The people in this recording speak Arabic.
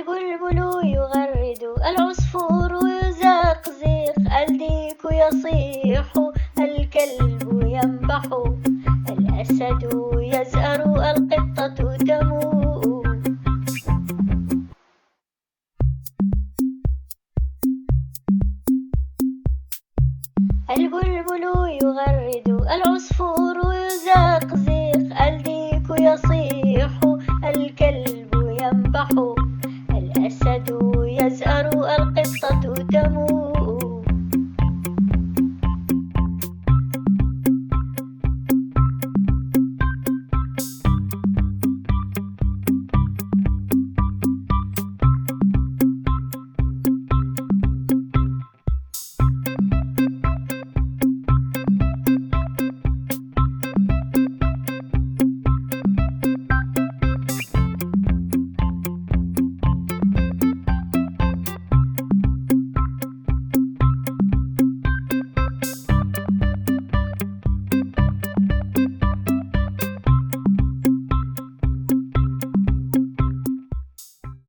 البلبل يغرد، العصفور يزقزق، الديك يصيح، الكلب ينبح، الأسد يزأر، القطة تموء. البلبل يغرد، العصفور يزقزق، الديك يصيح، الكلب ينبح، الأسد يزأر، القطة تموء.